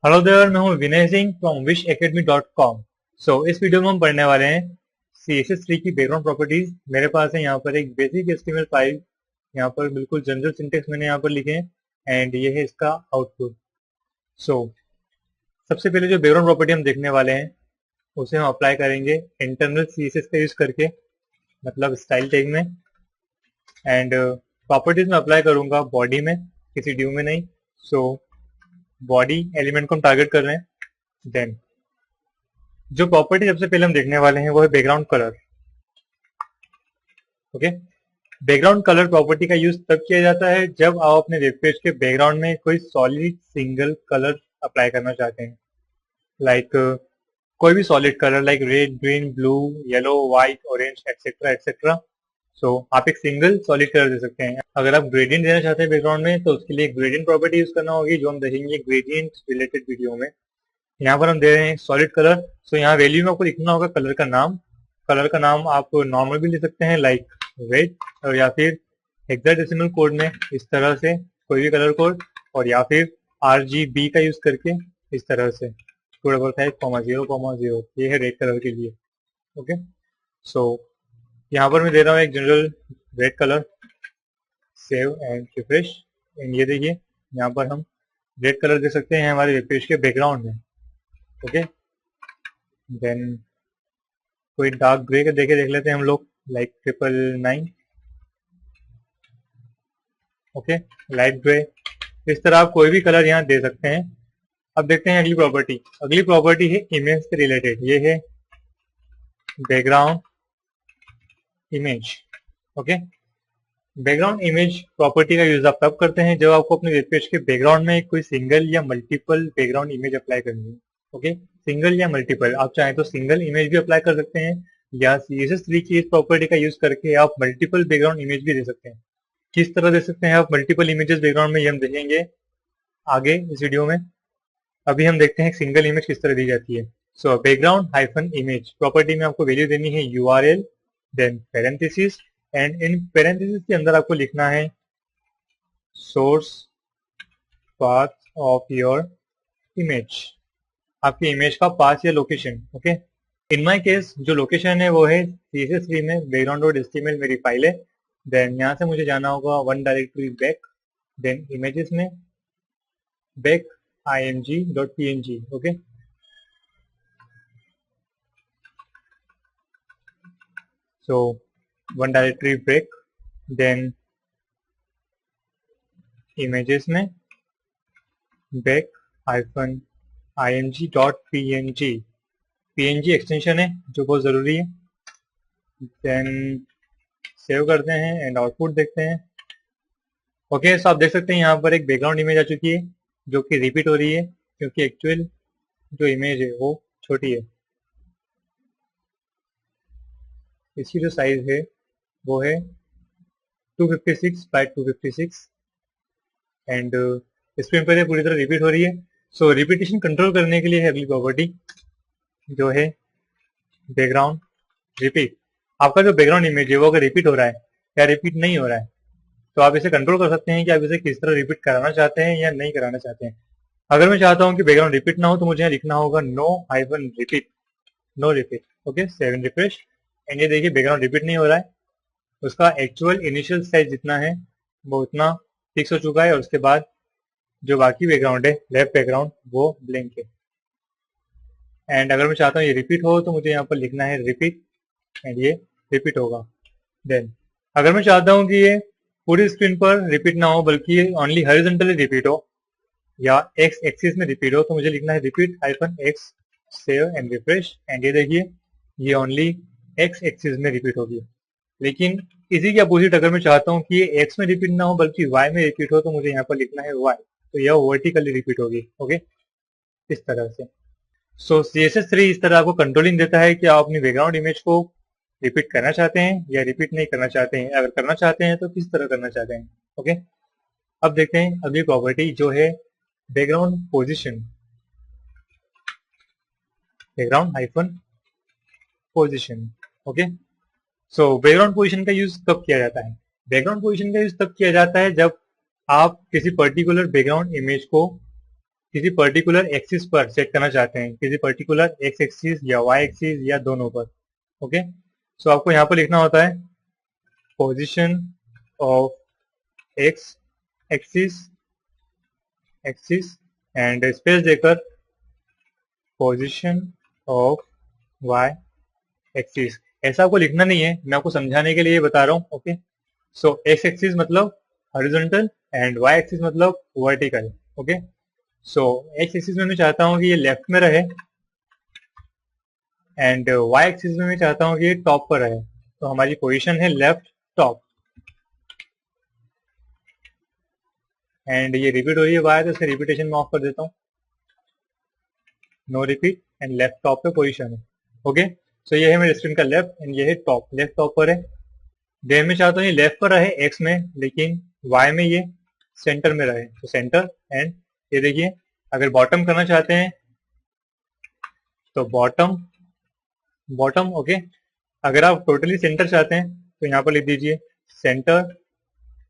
Hello there, मैं हूँ Vinay Singh from wishacademy.com। इस वीडियो में हम पढ़ने वाले हैं CSS3 की बैकग्राउंड प्रॉपर्टीज। मेरे पास है यहाँ पर एक बेसिक HTML फाइल, यहाँ पर बिल्कुल जनरल सिंटेक्स मैंने यहाँ पर लिखे हैं एंड ये है इसका आउटपुट। सबसे पहले जो बैकग्राउंड प्रॉपर्टी हम देखने वाले हैं उसे हम अप्लाई करेंगे इंटरनल CSS का यूज करके, मतलब स्टाइल टैग में। एंड प्रॉपर्टीज में अप्लाई करूंगा बॉडी में, किसी ड्यू में नहीं। बॉडी एलिमेंट को हम टारगेट कर रहे हैं। देन जो प्रॉपर्टी सबसे पहले हम देखने वाले हैं वो है background colour. Okay, background colour property का यूज तब किया जाता है जब आप अपने वेब पेज के बैकग्राउंड में कोई सॉलिड सिंगल कलर अप्लाई करना चाहते हैं। लाइक कोई भी solid colour like red, green, blue, yellow, white, orange etcetera etcetera. आप एक सिंगल सॉलिड कलर दे सकते हैं। अगर आप ग्रेडियंट देना चाहते हैं बैकग्राउंड में तो उसके लिए ग्रेडियंट प्रॉपर्टी यूज करना होगी, जो हम देखेंगे ग्रेडियंट रिलेटेड वीडियो में। यहाँ पर हम दे रहे हैं सॉलिड कलर। यहाँ वैल्यू में आपको लिखना होगा कलर का नाम। कलर का नाम आप नॉर्मल भी ले सकते हैं लाइक रेड, और या फिर हेक्साडेसिमल कोड में इस तरह से कोई भी कलर कोड, और या फिर RGB का यूज करके इस तरह से 255,0,0,0। ये है रेड कलर के लिए। ओके, यहाँ पर मैं दे रहा हूँ एक general red colour. Save and refresh. And ये देखिए यहाँ पर हम रेड कलर दे सकते हैं हमारे वेब पेज के बैकग्राउंड में। ओके, देन कोई डार्क ग्रे का देख लेते हैं हम लोग, लाइक 999। Okay, light grey. इस तरह आप कोई भी कलर यहाँ दे सकते हैं। अब देखते हैं अगली प्रॉपर्टी। अगली प्रॉपर्टी है इमेज से रिलेटेड। ये है background image. Okay, background image property का यूज आप तब करते हैं जब आपको अपने वेब पेज के बैकग्राउंड में कोई सिंगल या मल्टीपल बैकग्राउंड इमेज अप्लाई करनी है। ओके, सिंगल या मल्टीपल, आप चाहें तो सिंगल इमेज भी अप्लाई कर सकते हैं, या CSS3 की इस प्रॉपर्टी का यूज करके आप मल्टीपल बैकग्राउंड इमेज भी दे सकते हैं। किस तरह दे सकते हैं आप मल्टीपल इमेजेस बैकग्राउंड में, ये हम देखेंगे आगे इस वीडियो में। अभी हम देखते हैं सिंगल इमेज किस तरह दी जाती है। बैकग्राउंड हाइफन इमेज प्रॉपर्टी में आपको वैल्यू देनी है URL, then parenthesis, and in parenthesis के अंदर आपको लिखना है source path of your image, आपकी इमेज का पाथ या location. Okay, in my case जो लोकेशन है वो है CSS3 में background.html मेरी फाइल है। देन यहाँ से मुझे जाना होगा one directory back, then images में back img.png। Okay, one directory break, then images में बैक img.png। png एक्सटेंशन है जो बहुत जरूरी है। देन सेव करते हैं एंड आउटपुट देखते हैं। ओके, आप देख सकते हैं यहाँ पर एक बैकग्राउंड इमेज आ चुकी है जो कि रिपीट हो रही है, क्योंकि एक्चुअल जो इमेज है वो छोटी है। इसकी जो साइज है वो है 256 बाय 256 एंड स्क्रीन पर पूरी तरह रिपीट हो रही है। रिपीटेशन कंट्रोल करने के लिए है अगली प्रॉपर्टी जो है बैकग्राउंड रिपीट। आपका जो बैकग्राउंड इमेज है वो अगर रिपीट हो रहा है या रिपीट नहीं हो रहा है तो आप इसे कंट्रोल कर सकते हैं कि आप इसे किस तरह रिपीट कराना चाहते हैं या नहीं कराना चाहते हैं। अगर मैं चाहता हूं कि बैकग्राउंड रिपीट ना हो तो मुझे यहाँ लिखना होगा no hyphen repeat, no repeat. Okay, save and refresh. And ये देखिए बैकग्राउंड रिपीट नहीं हो रहा है, उसका एक्चुअल इनिशियल साइज जितना है वो उतना फिक्स हो चुका है, और उसके बाद जो बाकी बैकग्राउंड है लेफ्ट बैकग्राउंड वो ब्लैंक है। एंड अगर मैं चाहता हूँ ये रिपीट हो तो मुझे यहाँ पर लिखना है रिपीट, एंड ये रिपीट होगा। देन अगर मैं चाहता हूँ कि ये पूरी स्क्रीन पर रिपीट ना हो बल्कि ओनली हॉरिजॉन्टली रिपीट हो या एक्स एक्सिस में रिपीट हो तो मुझे लिखना है repeat hyphen x. Save and refresh. And ये देखिए ये ओनली एक्स एक्सिस में रिपीट होगी। लेकिन इसी के अपोजिट अगर मैं चाहता हूँ कि ये एक्स में रिपीट ना हो बल्कि वाई में रिपीट हो तो मुझे यहाँ पर लिखना है वाई, तो यह वर्टिकली रिपीट होगी। ओके, इस तरह से। CSS3 इस तरह आपको कंट्रोलिंग देता है कि आप अपनी बैकग्राउंड इमेज को रिपीट करना चाहते हैं या रिपीट नहीं करना चाहते हैं। अगर करना चाहते हैं तो किस तरह करना चाहते हैं। ओके, अब देखते हैं अगली प्रॉपर्टी जो है background position. Background hyphen position. Okay, background position का यूज कब किया जाता है? बैकग्राउंड पोजीशन का यूज तब किया जाता है जब आप किसी पर्टिकुलर बैकग्राउंड इमेज को किसी पर्टिकुलर एक्सिस पर सेट करना चाहते हैं, किसी पर्टिकुलर एक्स एक्सिस या वाई एक्सिस या दोनों पर। ओके, सो आपको यहाँ पर लिखना होता है position of x axis and space देकर पोजीशन ऑफ वाई एक्सिस। ऐसा आपको लिखना नहीं है, मैं आपको समझाने के लिए बता रहा हूँ। ओके, सो एक्स एक्सिस मतलब हॉरिजॉन्टल एंड वाई एक्सिस मतलब वर्टिकल। ओके, सो एक्स एक्सिस में मैं चाहता हूँ कि ये लेफ्ट में रहे एंड वाई एक्सिस में मैं चाहता हूँ कि ये टॉप पर रहे। तो हमारी पोजीशन है लेफ्ट टॉप एंड ये रिपीट हो रही है बाय, तो इसे रिपीटेशन में ऑफ कर देता हूँ, no repeat and left top पे पोजीशन है। ओके, सो ये है मेरे स्क्रीन का लेफ्ट एंड ये है टॉप, लेफ्ट टॉप पर है। देन में चाहता हूँ ये लेफ्ट पर रहे एक्स में, लेकिन वाई में ये सेंटर में रहे, तो सेंटर एंड ये देखिए अगर बॉटम करना चाहते हैं तो बॉटम बॉटम। ओके, अगर आप टोटली सेंटर चाहते हैं तो यहाँ पर लिख दीजिए सेंटर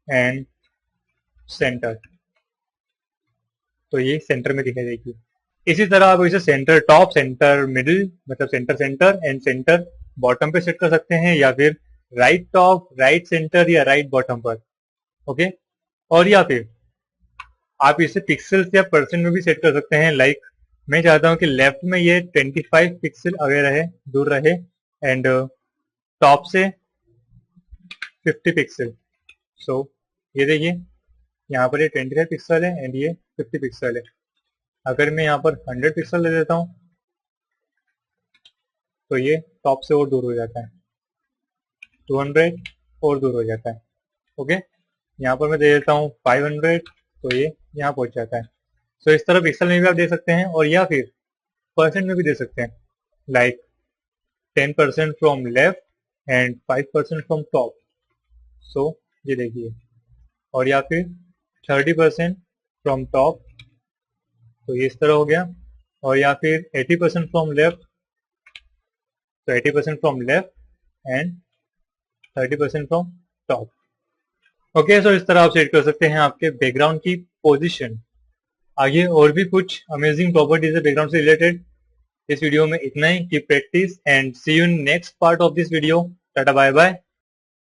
एंड सेंटर, तो ये सेंटर में दिखाई देगी। इसी तरह आप इसे सेंटर टॉप, सेंटर मिडिल मतलब centre centre and centre bottom पे सेट कर सकते हैं, या फिर राइट टॉप, राइट सेंटर या राइट बॉटम पर। ओके, और या फिर आप इसे पिक्सल्स या परसेंट में भी सेट कर सकते हैं। लाइक मैं चाहता हूं कि लेफ्ट में ये 25 पिक्सल अवे रहे, दूर रहे एंड टॉप से 50 पिक्सल। सो ये देखिए यहाँ पर ये 25 पिक्सल है एंड ये 50 पिक्सल है। अगर मैं यहाँ पर 100 पिक्सल ले लेता हूँ तो ये टॉप से और दूर हो जाता है, 200 और दूर हो जाता है। ओके, यहाँ पर मैं दे देता हूँ 500, तो ये यहाँ पहुंच जाता है। सो इस तरह पिक्सल में भी आप दे सकते हैं, और या फिर परसेंट में भी दे सकते हैं, like 10% from left and 5% from top. So ये देखिए, और या फिर 30% फ्रॉम टॉप, तो ये इस तरह हो गया, और या फिर 80% फ्रॉम लेफ्ट, तो 80% from left and 30% from top. Okay, so इस तरह आप सेट कर सकते हैं आपके बैकग्राउंड की पोजीशन। आगे और भी कुछ अमेजिंग प्रॉपर्टीज है बैकग्राउंड से रिलेटेड। इस वीडियो में इतना ही। Keep practice and see you in next part of this video. Tata bye bye.